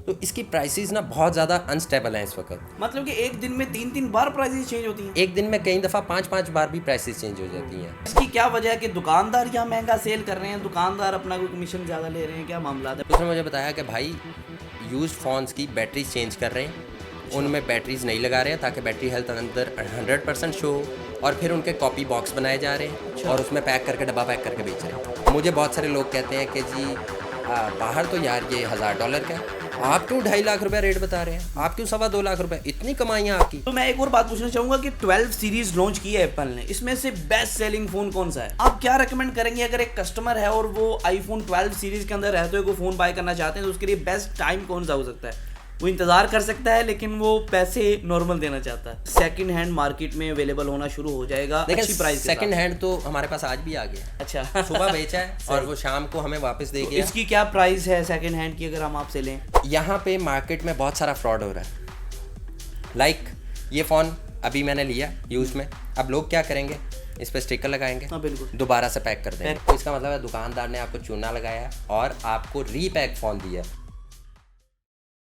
तो इसकी प्राइसेस ना बहुत ज़्यादा अनस्टेबल हैं इस वक्त। मतलब कि एक दिन में 3-3 बार प्राइसेस चेंज होती हैं। एक दिन में कई दफ़ा 5-5 बार भी प्राइसेस चेंज हो जाती हैं। इसकी क्या वजह है कि दुकानदार यहाँ महंगा सेल कर रहे हैं, दुकानदार अपना कोई कमीशन ज़्यादा ले रहे हैं, क्या मामला है? उसने मुझे बताया कि भाई यूज्ड फ़ोन्स की बैटरीज चेंज कर रहे हैं, उनमें बैटरीज नहीं लगा रहे हैं ताकि बैटरी हेल्थ अंदर 100% शो हो, और फिर उनके कॉपी बॉक्स बनाए जा रहे हैं और उसमें पैक करके डब्बा पैक करके बेच रहे हैं। मुझे बहुत सारे लोग कहते हैं कि जी बाहर तो यार ये $1000 का है, आप क्यों 2.5 लाख रुपया रेट बता रहे हैं, आप क्यों 2.25 लाख रुपए, इतनी कमाइयाँ आपकी। तो मैं एक और बात पूछना चाहूंगा कि 12 सीरीज लॉन्च की है एप्पल ने, इसमें से बेस्ट सेलिंग फोन कौन सा है? आप क्या रेकमेंड करेंगे अगर एक कस्टमर है और वो आईफोन 12 सीरीज के अंदर रहते हुए कोई फोन बाय करना चाहते हैं, तो उसके लिए बेस्ट टाइम कौन सा हो सकता है? वो इंतजार कर सकता है लेकिन वो पैसे नॉर्मल देना चाहता है। सेकंड हैंड मार्केट में अवेलेबल होना शुरू हो जाएगा अच्छी प्राइस के साथ। सेकंड हैंड तो हमारे पास आज भी आ गया। अच्छा सुबह बेचा है और वो शाम को हमें वापस दे तो गया। इसकी क्या प्राइस है सेकंड हैंड की अगर हम आपसे लें? यहाँ पे मार्केट में बहुत सारा फ्रॉड हो रहा है। लाइक ये फ़ोन अभी मैंने लिया यूज में, अब लोग क्या करेंगे, इस पर स्टिकर लगाएंगे, हाँ बिल्कुल, दोबारा से पैक कर देंगे। तो इसका मतलब है दुकानदार ने आपको चूना लगाया और आपको रीपैक फ़ोन दिया।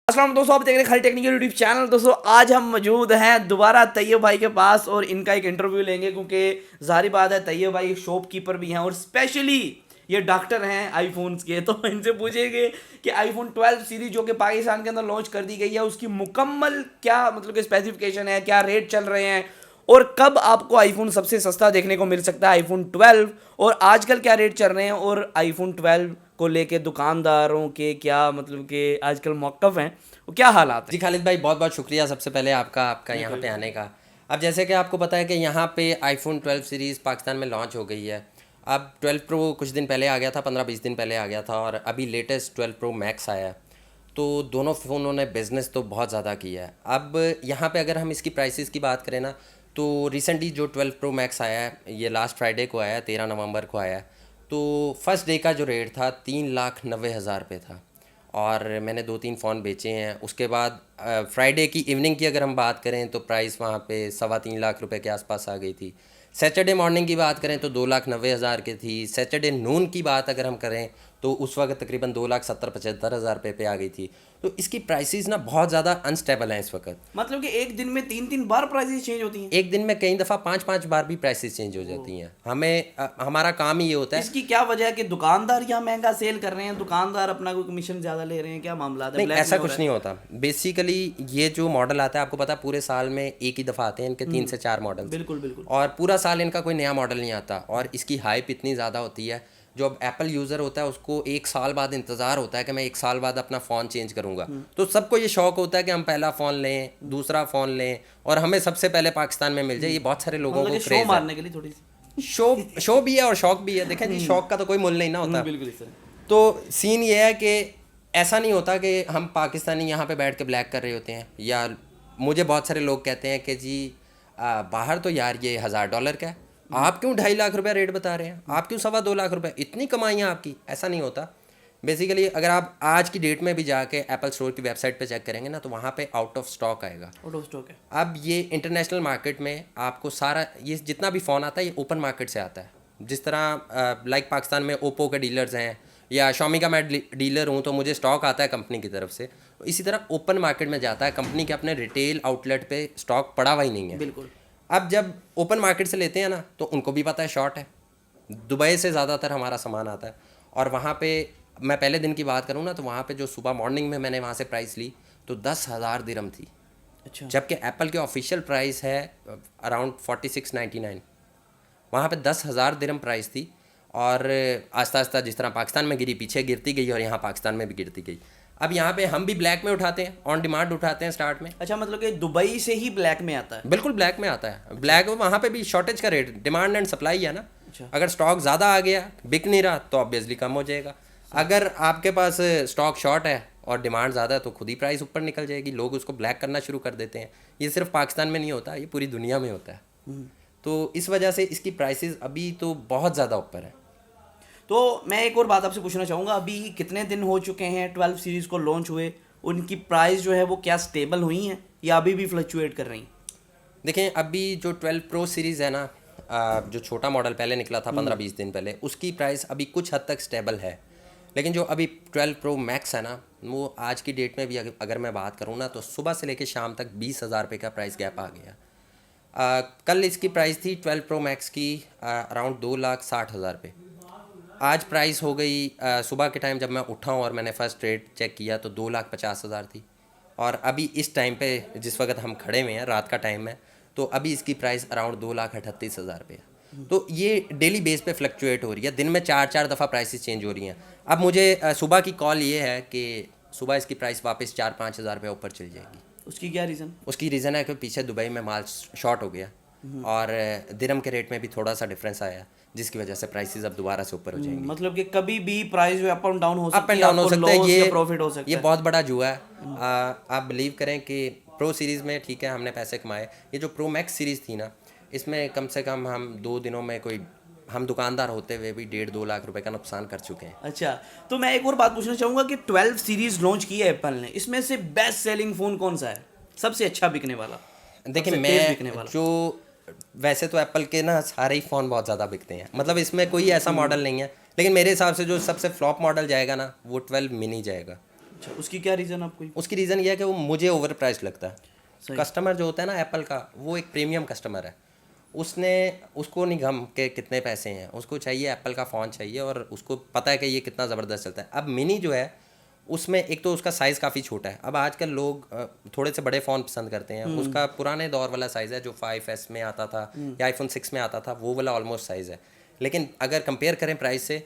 अस्सलाम दोस्तों, आप देख रहे हैं खाली टेक्निकल यूट्यूब चैनल। दोस्तों आज हम मौजूद हैं दोबारा तैयब भाई के पास और इनका एक इंटरव्यू लेंगे, क्योंकि जाहिर बात है तैयब भाई शॉपकीपर भी हैं और स्पेशली ये डॉक्टर हैं आईफोन्स के। तो इनसे पूछेंगे कि आईफोन 12 सीरीज जो कि पाकिस्तान के अंदर लॉन्च कर दी गई है, उसकी मुकम्मल क्या मतलब कि स्पेसिफिकेशन है, क्या रेट चल रहे हैं और कब आपको आईफोन सबसे सस्ता देखने को मिल सकता है आईफोन 12, और आजकल क्या रेट चल रहे हैं और आईफोन 12 को लेके दुकानदारों के क्या मतलब कि आजकल मौक़िफ़ हैं, वो क्या हालात जी हैं। खालिद भाई, बहुत बहुत शुक्रिया सबसे पहले आपका यहाँ पे आने का। अब जैसे कि आपको पता है कि यहाँ पे आईफोन 12 सीरीज़ पाकिस्तान में लॉन्च हो गई है। अब 12 प्रो कुछ दिन पहले आ गया था, 15-20 दिन पहले आ गया था, और अभी लेटेस्ट 12 प्रो मैक्स आया है। तो दोनों फ़ोनों ने बिज़नेस तो बहुत ज़्यादा किया है। अब यहाँ पे अगर हम इसकी प्राइसेस की बात करें ना, तो रिसेंटली जो 12 प्रो मैक्स आया है, ये लास्ट फ्राइडे को आया है, 13 नवंबर को आया है। तो फर्स्ट डे का जो रेट था 3,90,000 रुपये था, और मैंने 2-3 फ़ोन बेचे हैं। उसके बाद फ्राइडे की इवनिंग की अगर हम बात करें तो प्राइस वहाँ पे 3.25 लाख रुपए के आसपास आ गई थी। सैटरडे मॉर्निंग की बात करें तो 2,90,000 की थी। सैटरडे नून की बात अगर हम करें तो उस वक्त तकरीबन 2,70,000-75,000 रुपये पे आ गई थी। तो इसकी प्राइसेस ना बहुत ज़्यादा अनस्टेबल हैं इस वक्त। मतलब कि एक दिन में 3-3 बार प्राइसेस चेंज होती हैं। एक दिन में कई दफ़ा 5-5 बार भी प्राइसेस चेंज हो जाती हैं। हमारा काम ही ये होता है। इसकी क्या वजह है कि दुकानदार यहाँ महंगा सेल कर रहे हैं, दुकानदार अपना कोई कमीशन ज़्यादा ले रहे हैं, क्या मामला है? नहीं, ब्लैक ऐसा में हो कुछ रहा नहीं होता। बेसिकली ये जो मॉडल आता है, आपको पता है पूरे साल में एक ही दफ़ा आते हैं इनके 3 से 4 मॉडल। बिल्कुल बिल्कुल। और पूरा साल इनका कोई नया मॉडल नहीं आता, और इसकी हाइप इतनी ज़्यादा होती है। जो अब एप्पल यूज़र होता है उसको 1 साल बाद इंतज़ार होता है कि मैं 1 साल बाद अपना फ़ोन चेंज करूँगा। तो सबको ये शौक़ होता है कि हम पहला फ़ोन लें, दूसरा फ़ोन लें, और हमें सबसे पहले पाकिस्तान में मिल जाए। ये बहुत सारे लोगों मतलब को कि शो क्रेज़ है। मारने के लिए थोड़ी सी। शो भी है और शौक़ भी है। देखें जी, शौक़ का तो कोई मुल नहीं ना होता। बिल्कुल सर। तो सीन ये है कि ऐसा नहीं होता कि हम पाकिस्तानी यहाँ पे बैठ के ब्लैक कर रहे होते हैं। या मुझे बहुत सारे लोग कहते हैं कि जी बाहर तो यार ये $1000 का है, आप क्यों 2.5 लाख रुपया रेट बता रहे हैं, आप क्यों 2.25 लाख रुपए, इतनी कमाइयाँ आपकी। ऐसा नहीं होता। बेसिकली अगर आप आज की डेट में भी जाके एप्पल स्टोर की वेबसाइट पे चेक करेंगे ना, तो वहाँ पे आउट ऑफ स्टॉक आएगा। आउट ऑफ स्टॉक है। अब ये इंटरनेशनल मार्केट में आपको सारा ये जितना भी फ़ोन आता है ये ओपन मार्केट से आता है। जिस तरह लाइक पाकिस्तान में ओप्पो के डीलर्स हैं या शॉमी का मैं डीलर हूँ, तो मुझे स्टॉक आता है कंपनी की तरफ से। इसी तरह ओपन मार्केट में जाता है, कंपनी के अपने रिटेल आउटलेट पे स्टॉक पड़ा हुआ ही नहीं है। बिल्कुल। अब जब ओपन मार्केट से लेते हैं ना, तो उनको भी पता है शॉर्ट है। दुबई से ज़्यादातर हमारा सामान आता है, और वहाँ पे मैं पहले दिन की बात करूँ ना, तो वहाँ पे जो सुबह मॉर्निंग में मैंने वहाँ से प्राइस ली तो 10,000 दिरहम थी। अच्छा। जबकि एप्पल की ऑफिशियल प्राइस है अराउंड 4699। वहाँ पे 10,000 दिरहम प्राइस थी, और आस्ता आस्ता जिस तरह पाकिस्तान में गिरी, पीछे गिरती गई, और यहाँ पाकिस्तान में भी गिरती गई। अब यहाँ पे हम भी ब्लैक में उठाते हैं, ऑन डिमांड उठाते हैं स्टार्ट में। अच्छा, मतलब कि दुबई से ही ब्लैक में आता है। बिल्कुल ब्लैक में आता है। ब्लैक वहाँ पे भी शॉर्टेज का रेट, डिमांड एंड सप्लाई है ना। अच्छा। अगर स्टॉक ज़्यादा आ गया, बिक नहीं रहा, तो ऑब्वियसली कम हो जाएगा। अगर आपके पास स्टॉक शॉर्ट है और डिमांड ज़्यादा है, तो खुद ही प्राइस ऊपर निकल जाएगी, लोग उसको ब्लैक करना शुरू कर देते हैं। ये सिर्फ पाकिस्तान में नहीं होता, ये पूरी दुनिया में होता है। तो इस वजह से इसकी प्राइसेस अभी तो बहुत ज़्यादा ऊपर है। तो मैं एक और बात आपसे पूछना चाहूँगा, अभी कितने दिन हो चुके हैं 12 सीरीज़ को लॉन्च हुए, उनकी प्राइस जो है वो क्या स्टेबल हुई हैं या अभी भी फ्लक्चुएट कर रही हैं? देखें, अभी जो 12 प्रो सीरीज़ है ना, जो छोटा मॉडल पहले निकला था 15-20 दिन पहले, उसकी प्राइस अभी कुछ हद तक स्टेबल है। लेकिन जो अभी 12 प्रो मैक्स है ना, वो आज की डेट में भी अगर मैं बात करूँ ना, तो सुबह से लेकर शाम तक 20,000 रुपये का प्राइस गैप आ गया। कल इसकी प्राइस थी 12 प्रो मैक्स की अराउंड 2,60,000 रुपये। आज प्राइस हो गई सुबह के टाइम जब मैं उठा हूँ और मैंने फर्स्ट रेट चेक किया तो 2,50,000 थी। और अभी इस टाइम पे जिस वक्त हम खड़े हुए हैं, रात का टाइम है, तो अभी इसकी प्राइस अराउंड 2,38,000 रुपये है। तो ये डेली बेस पे फ्लक्चुएट हो रही है, दिन में 4 दफ़ा प्राइसेस चेंज हो रही हैं। अब मुझे सुबह की कॉल ये है कि सुबह इसकी प्राइस वापस 4-5 हज़ार रुपये ऊपर चली जाएगी। उसकी क्या रीज़न? उसकी रीज़न है कि पीछे दुबई में माल शॉर्ट हो गया और दिरहम के रेट में भी थोड़ा सा डिफरेंस आया, जिसकी वजह से प्राइसेस अब दोबारा से ऊपर हो जाएंगी। मतलब कि कभी भी प्राइस जो अप एंड डाउन हो अप सकती एंड है, डाउन हो आपको सकता है, लॉस ये या प्रॉफिट हो सकता ये है। बहुत बड़ा जुआ है। आप बिलीव करें कि प्रो सीरीज़ में ठीक है हमने पैसे कमाए, ये जो प्रो मैक्स सीरीज़ थी ना, इसमें कम से कम हम 2 दिनों में कोई, हम दुकानदार होते हुए भी 1.5-2 लाख रुपए का नुकसान कर चुके हैं। अच्छा, तो मैं एक और बात पूछना चाहूँगा कि 12 सीरीज लॉन्च की है एप्पल ने, इसमें से बेस्ट सेलिंग फ़ोन कौन सा है, सबसे अच्छा बिकने वाला? देखिए, सबसे तेज बिकने वाला? जो वैसे तो एप्पल के ना सारे ही फ़ोन बहुत ज़्यादा बिकते हैं, मतलब इसमें कोई ऐसा मॉडल नहीं है, लेकिन मेरे हिसाब से जो सबसे फ्लॉप मॉडल जाएगा ना, वो 12 मिनी जाएगा। अच्छा, उसकी क्या रीज़न आपको? उसकी रीज़न ये है कि वो मुझे ओवर प्राइस लगता है। सही। कस्टमर जो होता है ना एप्पल का, वो एक प्रीमियम कस्टमर है, उसको नहीं गम के कितने पैसे हैं, उसको चाहिए एप्पल का फ़ोन चाहिए और उसको पता है कि ये कितना ज़बरदस्त चलता है। अब मिनी जो है उसमें एक तो उसका साइज़ काफ़ी छोटा है। अब आजकल लोग थोड़े से बड़े फ़ोन पसंद करते हैं, उसका पुराने दौर वाला साइज़ है जो 5S में आता था या आईफोन 6 में आता था, वो वाला ऑलमोस्ट साइज़ है। लेकिन अगर कंपेयर करें प्राइस से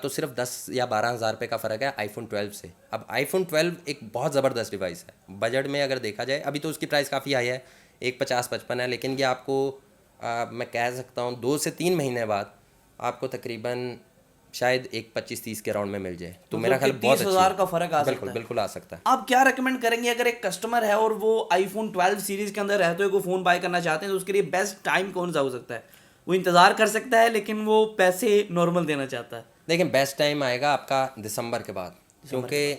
तो सिर्फ 10 या 12,000 रुपये का फ़र्क है आईफोन 12 से। अब आईफोन 12 एक बहुत ज़बरदस्त डिवाइस है बजट में अगर देखा जाए। अभी तो उसकी प्राइस काफ़ी हाई है, 1,50-55 है, लेकिन ये आपको मैं कह सकता हूँ 2 से 3 महीने बाद आपको तकरीबन शायद 1,25-30 के राउंड में मिल जाए। तो मेरा ख्याल बहुत 30,000 का फर्क आ सकता बिल्कुल है। बिल्कुल आ सकता है। आप क्या रेकमेंड करेंगे अगर एक कस्टमर है और वो आईफोन 12 सीरीज के अंदर रहते हुए कोई फ़ोन बाय करना चाहते हैं, तो उसके लिए बेस्ट टाइम कौन सा हो सकता है? वो इंतज़ार कर सकता है लेकिन वो पैसे नॉर्मल देना चाहता है। देखिए, बेस्ट टाइम आएगा आपका दिसंबर के बाद, क्योंकि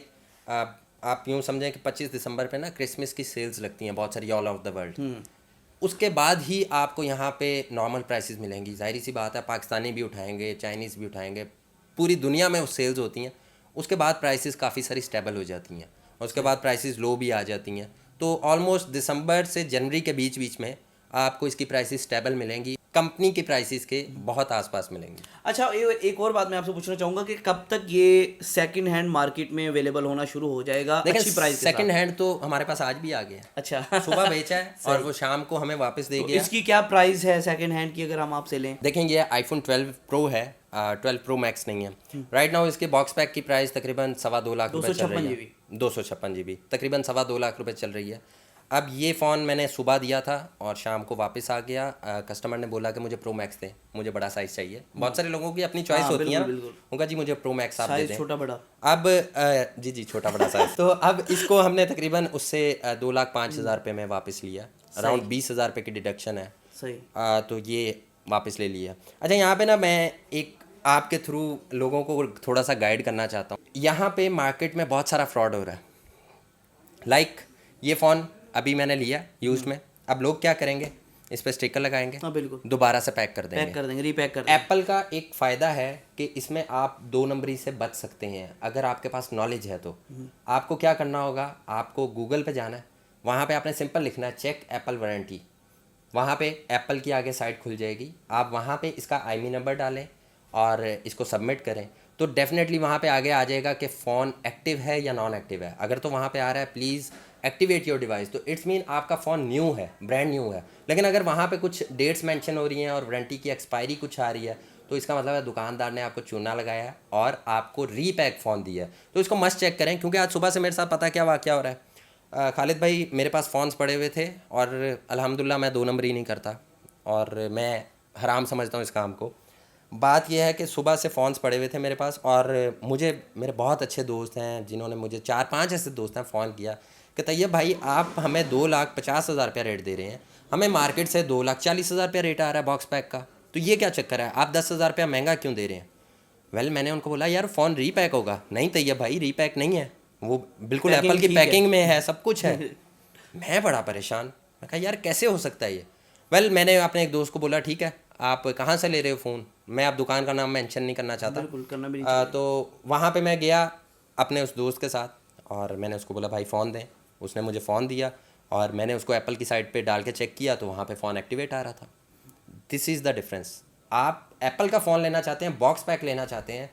आप यूँ समझें कि 25 दिसंबर पे ना क्रिसमस की सेल्स लगती हैं बहुत सारी ऑल ओवर द वर्ल्ड। उसके बाद ही आपको यहाँ पे नॉर्मल प्राइसेस मिलेंगी। जाहिर सी बात है, पाकिस्तानी भी उठाएंगे, चाइनीज़ भी उठाएंगे, पूरी दुनिया में उस सेल्स होती हैं। उसके बाद प्राइसेस काफ़ी सारी स्टेबल हो जाती हैं और उसके बाद प्राइसेस लो भी आ जाती हैं। तो ऑलमोस्ट दिसंबर से जनवरी के बीच बीच में आपको इसकी प्राइसेस स्टेबल मिलेंगी, कंपनी की प्राइसेस के बहुत आसपास मिलेंगी। अच्छा, एक और बात मैं आपसे पूछना चाहूँगा कि कब तक ये सेकंड हैंड मार्केट में अवेलेबल होना शुरू हो जाएगा अच्छी प्राइस के साथ? सेकंड हैंड तो हमारे पास आज भी आ गया। अच्छा। सुबह बेचा है और वो शाम को हमें वापस दे तो गया। इसकी क्या प्राइस है सेकंड हैंड की अगर हम आपसे लें? देखेंगे, आईफोन 12 प्रो है, 12 प्रो मैक्स नहीं है। राइट नाउ इसके बॉक्स पैक की प्राइस तकरीबन 2.25 लाख रुपए चल रही है। 256 GB तकरीबन 2.25 लाख रुपए चल रही है। अब ये फ़ोन मैंने सुबह दिया था और शाम को वापस आ गया। कस्टमर ने बोला कि मुझे प्रो मैक्स दें, मुझे बड़ा साइज़ चाहिए। बहुत सारे लोगों की अपनी चॉइस होती है ना, उनका जी मुझे प्रो मैक्स आप दे दें, छोटा बड़ा। अब जी छोटा बड़ा साइज़। तो अब इसको हमने तकरीबन उससे 2,05,000 रुपये में वापस लिया, अराउंड 20,000 रुपये की डिडक्शन है। सही। तो ये वापस ले लिया। अच्छा, यहाँ पे ना मैं एक आपके थ्रू लोगों को थोड़ा सा गाइड करना चाहता हूँ। यहाँ पे मार्केट में बहुत सारा फ्रॉड हो रहा है। लाइक ये फ़ोन अभी मैंने लिया यूज़ में, अब लोग क्या करेंगे, इस पर स्टिकर लगाएंगे, हाँ बिल्कुल, दोबारा से पैक कर देंगे, रीपैक कर देंगे। एप्पल का एक फ़ायदा है कि इसमें आप 2 नंबरी से बच सकते हैं अगर आपके पास नॉलेज है तो। आपको क्या करना होगा, आपको गूगल पे जाना है, वहाँ पे आपने सिंपल लिखना है चेक एप्पल वारंटी। वहाँ पे एप्पल की आगे साइट खुल जाएगी, आप वहाँ पे इसका IMEI नंबर डालें और इसको सबमिट करें तो डेफिनेटली वहाँ पे आगे आ जाएगा कि फ़ोन एक्टिव है या नॉन एक्टिव है। अगर तो वहाँ पे आ रहा है प्लीज़ एक्टिवेट योर डिवाइस, तो इट्स मीन आपका फ़ोन न्यू है, ब्रांड न्यू है। लेकिन अगर वहाँ पे कुछ डेट्स मेंशन हो रही हैं और वारंटी की एक्सपायरी कुछ आ रही है, तो इसका मतलब है दुकानदार ने आपको चूना लगाया है और आपको रीपैक फ़ोन दिया है। तो इसको मस्ट चेक करें, क्योंकि आज सुबह से मेरे साथ पता क्या वाक़या हो रहा है। खालिद भाई, मेरे पास फ़ोन्स पड़े हुए थे और अल्हम्दुलिल्लाह मैं 2 नंबरी नहीं करता और मैं हराम समझता हूँ इस काम को। बात यह है कि सुबह से फ़ोन्स पड़े हुए थे मेरे पास और मेरे बहुत अच्छे दोस्त हैं जिन्होंने मुझे 4-5 ऐसे दोस्त हैं फ़ोन किया कि तैयब भाई आप हमें 2,50,000 रुपया रेट दे रहे हैं, हमें मार्केट से 2,40,000 रुपया रेट आ रहा है बॉक्स पैक का, तो ये क्या चक्कर है, आप 10,000 रुपया महंगा क्यों दे रहे हैं? वेल मैंने उनको बोला यार फ़ोन रीपैक होगा। नहीं तैयब भाई, रीपैक नहीं है, वो बिल्कुल एप्पल की पैकिंग में है, सब कुछ है। मैं बड़ा परेशान, मैं कहा यार कैसे हो सकता है ये। वेल मैंने अपने एक दोस्त को बोला ठीक है आप कहाँ से ले रहे हो फ़ोन, मैं आप दुकान का नाम मेंशन नहीं करना चाहता। बिल्कुल करना भी नहीं तो वहाँ पे मैं गया अपने उस दोस्त के साथ और मैंने उसको बोला भाई फ़ोन दें, उसने मुझे फ़ोन दिया और मैंने उसको एप्पल की साइट पे डाल के चेक किया तो वहाँ पे फ़ोन एक्टिवेट आ रहा था। This is the difference. आप एप्पल का फ़ोन लेना चाहते हैं, बॉक्स पैक लेना चाहते हैं,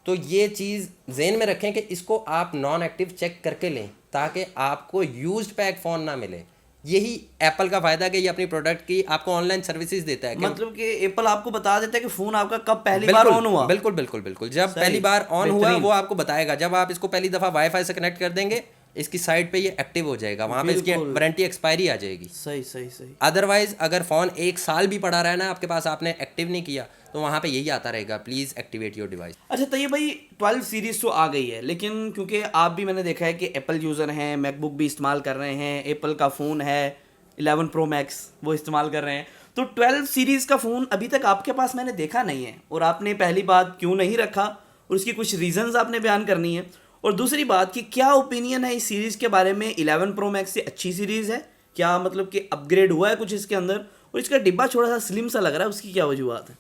तो ये चीज़ ज़हन में रखें कि इसको आप नॉन एक्टिव चेक करके लें ताकि आपको यूज्ड पैक फ़ोन ना मिले। यही एप्पल का फ़ायदा है कि ये अपनी प्रोडक्ट की आपको ऑनलाइन सर्विसेज देता है। मतलब कि एप्पल आपको बता देता है कि फोन आपका कब पहली बार ऑन हुआ। बिल्कुल बिल्कुल बिल्कुल, जब पहली बार ऑन हुआ वो आपको बताएगा। जब आप इसको पहली दफ़ा वाईफाई से कनेक्ट कर देंगे इसकी साइट पे ये एक्टिव हो जाएगा, वहाँ पे इसकी वारंटी एक्सपायरी आ जाएगी। सही सही सही। अदरवाइज अगर फ़ोन 1 साल भी पड़ा रहा है ना आपके पास, आपने एक्टिव नहीं किया, तो वहाँ पे यही आता रहेगा, प्लीज़ एक्टिवेट योर डिवाइस। अच्छा तो ये भाई 12 सीरीज तो आ गई है, लेकिन क्योंकि आप भी मैंने देखा है कि एप्पल यूज़र हैं, मैकबुक भी इस्तेमाल कर रहे हैं, एप्पल का फ़ोन है 11 प्रो मैक्स वो इस्तेमाल कर रहे हैं, तो 12 सीरीज़ का फ़ोन अभी तक आपके पास मैंने देखा नहीं है। और आपने पहली बात क्यों नहीं रखा और उसकी कुछ रीजंस आपने बयान करनी है। और दूसरी बात कि क्या ओपिनियन है इस सीरीज़ के बारे में, 11 प्रो मैक्स से अच्छी सीरीज़ है क्या, मतलब कि अपग्रेड हुआ है कुछ इसके अंदर, और इसका डिब्बा थोड़ा सा स्लिम सा लग रहा है, उसकी क्या वजूहत है?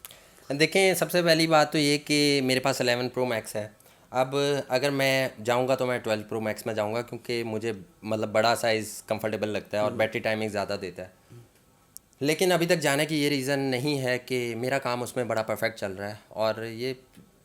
देखें, सबसे पहली बात तो ये कि मेरे पास 11 प्रो मैक्स है। अब अगर मैं जाऊंगा तो मैं 12 प्रो मैक्स में जाऊंगा क्योंकि मुझे मतलब बड़ा साइज़ कंफर्टेबल लगता है और बैटरी टाइमिंग ज़्यादा देता है। लेकिन अभी तक जाने की ये रीज़न नहीं है कि मेरा काम उसमें बड़ा परफेक्ट चल रहा है। और ये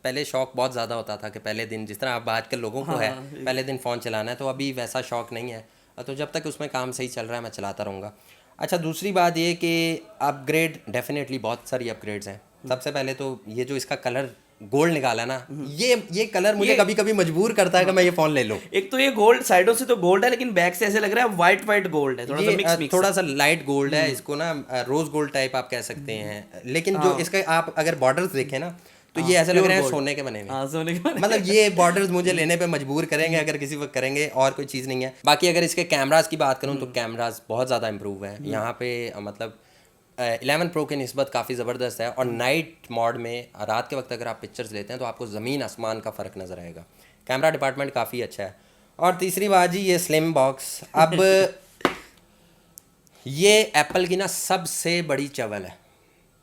पहले शौक बहुत ज़्यादा होता था कि पहले दिन, जिस तरह अब आजकल लोगों को है पहले दिन फ़ोन चलाना है, तो अभी वैसा शौक नहीं है। तो जब तक उसमें काम सही चल रहा है मैं चलाता रहूँगा। अच्छा, दूसरी बात ये कि अपग्रेड डेफिनेटली बहुत सारी अपग्रेड्स हैं। सबसे पहले तो ये जो इसका कलर गोल्ड निकाला ना, ये कलर मुझे कभी कभी मजबूर करता है कि मैं ये फ़ोन ले लूँ। एक तो ये गोल्ड साइडों से तो गोल्ड है, लेकिन बैक से ऐसे लग रहा है वाइट वाइट गोल्ड है, थोड़ा सा लाइट गोल्ड है, इसको ना रोज गोल्ड टाइप आप कह सकते हैं। लेकिन जो इसका आप अगर बॉर्डर्स देखें ना तो ये ऐसे लग रहे हैं सोने के बने हुए। सोने के मतलब ये बॉर्डर्स मुझे लेने पे मजबूर करेंगे अगर किसी वक्त करेंगे, और कोई चीज़ नहीं है। बाकी अगर इसके कैमरास की बात करूँ तो कैमरास बहुत ज़्यादा इंप्रूव हैं यहाँ पे। मतलब 11 प्रो की निस्बत काफ़ी ज़बरदस्त है। और नाइट मोड में रात के वक्त अगर आप पिक्चर्स लेते हैं तो आपको ज़मीन आसमान का फ़र्क नज़र आएगा। कैमरा डिपार्टमेंट काफ़ी अच्छा है। और तीसरी बात जी, ये स्लिम बॉक्स, अब ये एप्पल की ना सबसे बड़ी चवल है।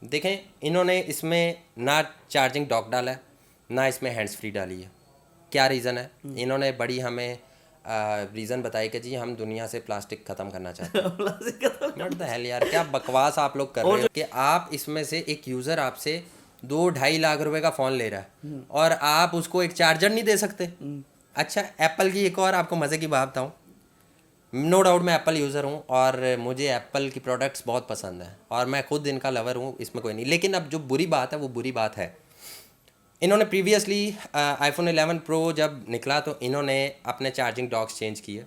देखें, इन्होंने इसमें ना चार्जिंग डॉक डाला है, ना इसमें हैंड्स फ्री डाली है। क्या रीज़न है? इन्होंने बड़ी हमें रीज़न बताई कि जी हम दुनिया से प्लास्टिक ख़त्म करना चाहते हैं। व्हाट द हेल यार, क्या बकवास आप लोग कर रहे हो कि आप इसमें से एक यूज़र आपसे 2-2.5 लाख रुपए का फ़ोन ले रहा है और आप उसको एक चार्जर नहीं दे सकते। अच्छा, एप्पल की एक और आपको मज़े की बात बताऊँ। नो डाउट मैं एप्पल यूज़र हूँ और मुझे एप्पल की प्रोडक्ट्स बहुत पसंद है और मैं खुद इनका लवर हूँ, इसमें कोई नहीं। लेकिन अब जो बुरी बात है वो बुरी बात है, इन्होंने प्रीवियसली आईफोन 11 प्रो जब निकला तो इन्होंने अपने चार्जिंग डॉक्स चेंज किए,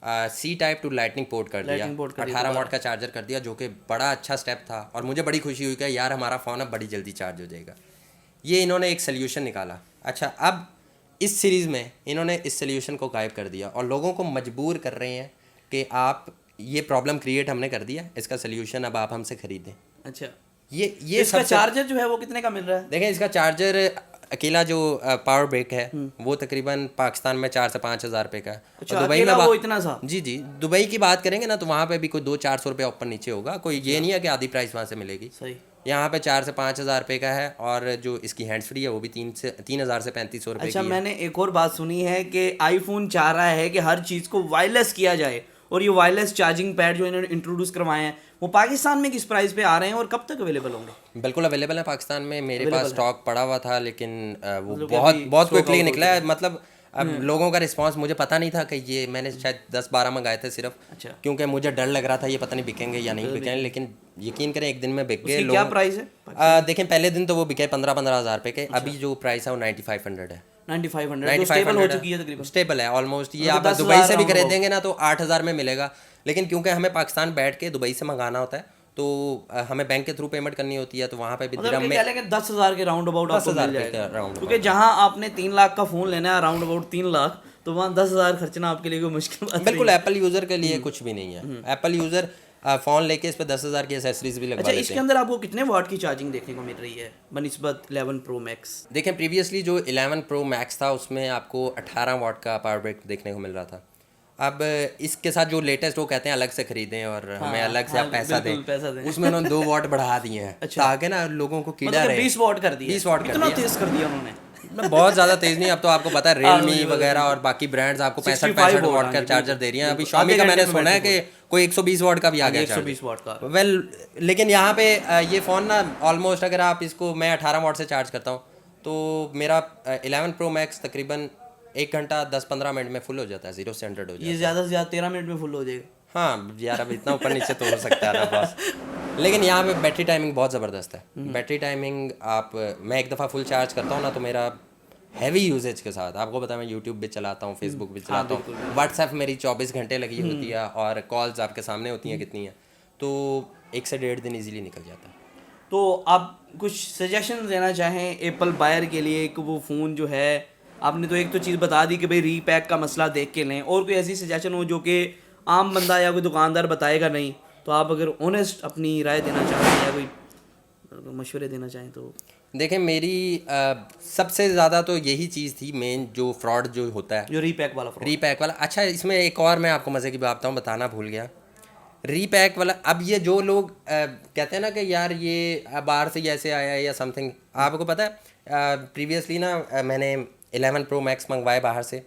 C type to lightning port कर दिया, 18 वाट का चार्जर कर दिया, जो कि बड़ा अच्छा स्टेप था और मुझे बड़ी खुशी हुई कि यार हमारा फ़ोन अब बड़ी जल्दी चार्ज हो जाएगा। ये इन्होंने एक सल्यूशन निकाला। अच्छा, अब इस सीरीज़ में इन्होंने इस सल्यूशन को गायब कर दिया और लोगों को मजबूर कर रहे हैं कि आप ये प्रॉब्लम क्रिएट हमने कर दिया, इसका सल्यूशन अब आप हमसे ख़रीदें। अच्छा, ये इसका चार्जर जो है वो कितने का मिल रहा है? देखें, इसका चार्जर अकेला जो पावर बैंक है वो तकरीबन पाकिस्तान में 4 से 5 हज़ार रुपये का है। अच्छा, दुबई में वो इतना सा? जी जी, दुबई की बात करेंगे ना तो वहाँ पे भी कोई 200-400 रुपये ऊपर नीचे होगा, कोई ये नहीं है कि आधी प्राइस वहाँ से मिलेगी। सही। यहाँ पे 4 से 5 हज़ार रुपये का है और जो इसकी हैंड्स फ्री है वो भी 3,000 से 3,500 रुपये अच्छा, की मैंने एक और बात सुनी है कि आईफोन चाह रहा है कि हर चीज़ को वायरलेस किया जाए और ये वायरलेस चार्जिंग पैड जो इन्होंने इंट्रोड्यूस करवाए हैं वो पाकिस्तान में किस प्राइस पे आ रहे हैं और कब तक अवेलेबल होंगे? बिल्कुल अवेलेबल है पाकिस्तान में। मेरे पास स्टॉक पड़ा हुआ था लेकिन वो बहुत क्विकली निकला है। मतलब अब लोगों का रिस्पांस मुझे पता नहीं था कि ये, मैंने शायद 10-12 मंगाए थे सिर्फ। अच्छा। क्योंकि मुझे डर लग रहा था ये पता नहीं बिकेंगे या नहीं बिकेंगे, लेकिन यकीन करें एक दिन में बिक गए। क्या प्राइस है? देखें, पहले दिन तो वो बिके 15-15 हज़ार रुपये के। अभी जो प्राइस है वो 9500 है। 9500 स्टेबल हो चुकी है तकरीबन। स्टेबल है ऑलमोस्ट। ये आप दुबई से भी खरीदेंगे ना तो 8,000 में मिलेगा, लेकिन क्योंकि हमें पाकिस्तान बैठ के दुबई से मंगाना होता है तो हमें बैंक के थ्रू पेमेंट करनी होती है, तो वहाँ पे भी दिरहम में 10,000 के राउंड अबाउट आपको मिल जाएगा। क्योंकि जहाँ आपने 3 लाख का फ़ोन लेना है राउंड अबाउट 3 लाख, तो वहाँ 10,000 खर्चना आपके लिए कोई मुश्किल बात? बिल्कुल, एप्पल यूज़र के लिए कुछ भी नहीं है। एप्पल यूज़र फ़ोन लेके इस पे 10,000 की एसेसरीज भी लगवा लेते हैं। इसके अंदर आपको कितने वाट की चार्जिंग देखने को मिल रही है बनिस्बत 11 प्रो मैक्स? देखें, प्रीवियसली जो 11 प्रो मैक्स था उसमें आपको 18 वाट का पावर बैंक देखने को मिल रहा था। अब इसके साथ जो लेटेस्ट वो कहते हैं अलग से खरीदें और हमें अलग से आप पैसा दें, उसमें उन्होंने 2 वाट बढ़ा दिए हैं। अच्छा। ताकि ना लोगों को कीड़ा रहे। 20 वाट कर दिया। 20 वाट कितना तेज कर दिया उन्होंने? मैं बहुत ज़्यादा तेज़ नहीं, अब तो आपको पता है रियलमी वगैरह और बाकी ब्रांड्स आपको 65 वाट का चार्जर दे रही हैं। अभी Xiaomi का मैंने सुना है कि कोई 120 वाट का भी आ गया 120 वाट का। वेल लेकिन यहाँ पे ये फ़ोन ना ऑलमोस्ट अगर आप इसको मैं 18 वाट से चार्ज करता हूँ तो मेरा 11 Pro Max तकरीबन 1 घंटा 10-15 मिनट में फुल हो जाता है, 0 से 100 हो जाता है। ये ज़्यादा से ज़्यादा 13 मिनट में फुल हो जाएगा। हाँ यार, अब इतना ऊपर नीचे तो हो सकता है ना बॉस। लेकिन यहाँ पे बैटरी टाइमिंग बहुत ज़बरदस्त है। बैटरी टाइमिंग आप मैं एक दफ़ा फुल चार्ज करता हूँ ना तो मेरा हैवी यूजेज के साथ, आपको पता है मैं यूट्यूब भी चलाता हूँ, फेसबुक भी चलाता हूँ, व्हाट्सएप मेरी 24 घंटे लगी होती है और कॉल्स आपके सामने होती हैं कितनी हैं, तो 1 से 1.5 दिन ईजिली निकल जाता है। तो आप कुछ सजेशन देना चाहें एप्पल बायर के लिए कि वो फ़ोन जो है, आपने तो एक तो चीज़ बता दी कि भाई रीपैक का मसला देख के लें, और कोई ऐसी सजेशन हो जो कि आम बंदा या कोई दुकानदार बताएगा नहीं, तो आप अगर ऑनेस्ट अपनी राय देना चाहें या कोई मशवरे देना चाहें तो। देखें मेरी सबसे ज़्यादा तो यही चीज़ थी मेन, जो फ्रॉड जो होता है, जो रीपैक वाला fraud। रीपैक वाला। अच्छा इसमें एक और मैं आपको मज़े की बात बताऊँ, बताना भूल गया, रीपैक वाला। अब ये जो लोग कहते हैं ना कि यार ये बाहर से ऐसे आया है या समथिंग, आपको पता है प्रीवियसली ना मैंने 11 Pro Max मंगवाए बाहर से,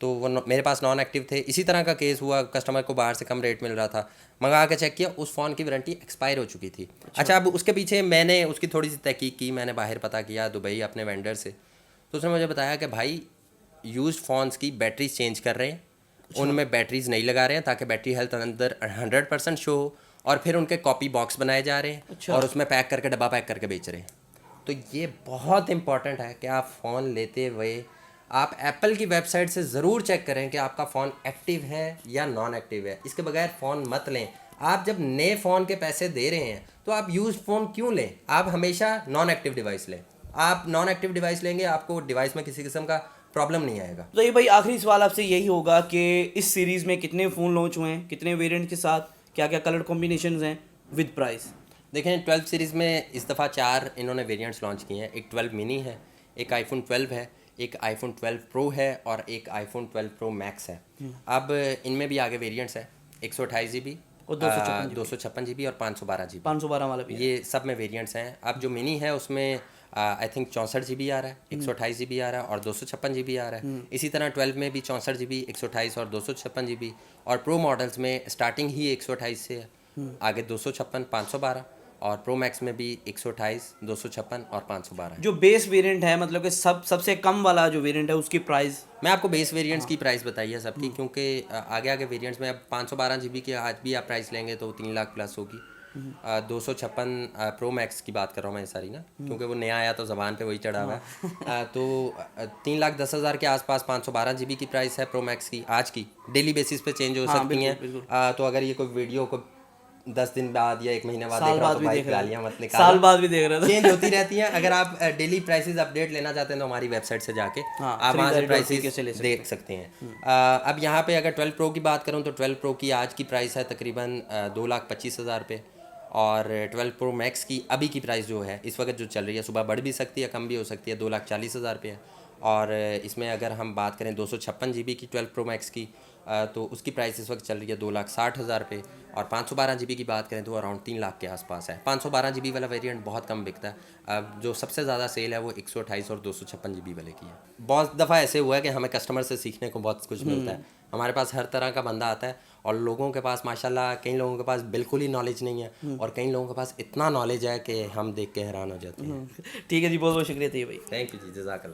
तो वो मेरे पास नॉन एक्टिव थे। इसी तरह का केस हुआ, कस्टमर को बाहर से कम रेट मिल रहा था, मंगा के चेक किया, उस फ़ोन की वारंटी एक्सपायर हो चुकी थी। अच्छा अब उसके पीछे मैंने उसकी थोड़ी सी तहकीक की, मैंने बाहर पता किया दुबई अपने वेंडर से, तो उसने मुझे बताया कि भाई यूज्ड फ़ोन्स की बैटरीज चेंज कर रहे हैं, उनमें बैटरीज नहीं लगा रहे हैं ताकि बैटरी हेल्थ अंदर 100% शो हो, और फिर उनके कॉपी बॉक्स बनाए जा रहे हैं और उसमें पैक करके डब्बा पैक करके बेच रहे हैं। तो ये बहुत इंपॉर्टेंट है कि आप फ़ोन लेते हुए आप एप्पल की वेबसाइट से ज़रूर चेक करें कि आपका फ़ोन एक्टिव है या नॉन एक्टिव है। इसके बगैर फ़ोन मत लें। आप जब नए फ़ोन के पैसे दे रहे हैं तो आप यूज़ फ़ोन क्यों लें? आप हमेशा नॉन एक्टिव डिवाइस लें। आप नॉन एक्टिव डिवाइस लेंगे, आपको डिवाइस में किसी किस्म का प्रॉब्लम नहीं आएगा। तो ये भाई आखिरी सवाल आपसे यही होगा कि इस सीरीज़ में कितने फ़ोन लॉन्च हुए हैं, कितने वेरिएंट के साथ, क्या क्या कलर कॉम्बिनेशंस हैं विद प्राइस? देखें 12 सीरीज़ में इस दफ़ा 4 इन्होंने वेरिएंट्स लॉन्च किए हैं। एक 12 मिनी है, एक आईफोन 12 है, एक आईफोन 12 प्रो है और एक आईफोन 12 प्रो मैक्स है। अब इनमें भी आगे वेरिएंट्स हैं, 128 GB और 256 GB और 512 GB। 512 वाला भी है। ये सब में वेरिएंट्स हैं। अब जो मिनी है उसमें आई थिंक 64 GB आ रहा है, 128 GB आ रहा है और 256 GB आ रहा है। इसी तरह 12 में भी 64 GB, 128 और 256 GB, और प्रो मॉडल्स में स्टार्टिंग ही 128 से है, आगे 256, 512, और प्रो मैक्स में भी 128, 256 और 512 जो बेस वेरिएंट है, मतलब कि सबसे कम वाला जो वेरिएंट है उसकी प्राइस। मैं आपको बेस वेरिएंट्स की प्राइस बताई है सबकी, क्योंकि आगे आगे वेरिएंट्स में अब 512 GB की आज भी आप प्राइस लेंगे तो 3 लाख प्लस होगी। 256 प्रो मैक्स की बात कर रहा हूँ मैं सारी ना, क्योंकि वो नया आया तो ज़बान पे वही चढ़ा हुआ है। तो 3,10,000 के आसपास 512 GB की प्राइस है प्रो मैक्स की। आज की डेली बेसिस पे चेंज हो सकती हैं, तो अगर ये कोई वीडियो को 10 दिन बाद या 1 महीने बाद देख रहा हो तो भाई गालियाँ मत निकालो, साल बाद भी देख रहे थे, चेंज होती रहती हैं। अगर आप डेली प्राइसेस अपडेट लेना चाहते हैं तो हमारी वेबसाइट से जाके आप वहाँ से प्राइसेस देख सकते हैं। अब यहाँ पे अगर 12 प्रो की बात करूँ तो 12 प्रो की आज की प्राइस है तकरीबन 2,25,000 रुपये, और 12 प्रो मैक्स की अभी की प्राइस जो है इस वक्त जो चल रही है, सुबह बढ़ भी सकती है कम भी हो सकती है, 2,40,000 रुपये है। और इसमें अगर हम बात करें 256 GB की 12 प्रो मैक्स की, तो उसकी प्राइस इस वक्त चल रही है 2,60,000 रुपये, और 512 GB की बात करें तो अराउंड 3 लाख के आसपास है। 512 GB वाला वेरिएंट बहुत कम बिकता है। अब जो सबसे ज़्यादा सेल है वो 128 और 256 GB वाले की है। बहुत दफ़ा ऐसे हुआ है कि हमें कस्टमर से सीखने को बहुत कुछ मिलता है। हमारे पास हर तरह का बंदा आता है, और लोगों के पास माशाल्लाह कई लोगों के पास बिल्कुल ही नॉलेज नहीं है, और कई लोगों के पास इतना नॉलेज है कि हम देख के हैरान हो जाते हैं। ठीक है जी, बहुत बहुत शुक्रिया भाई। थैंक यू जी, जज़ाकल्लाह।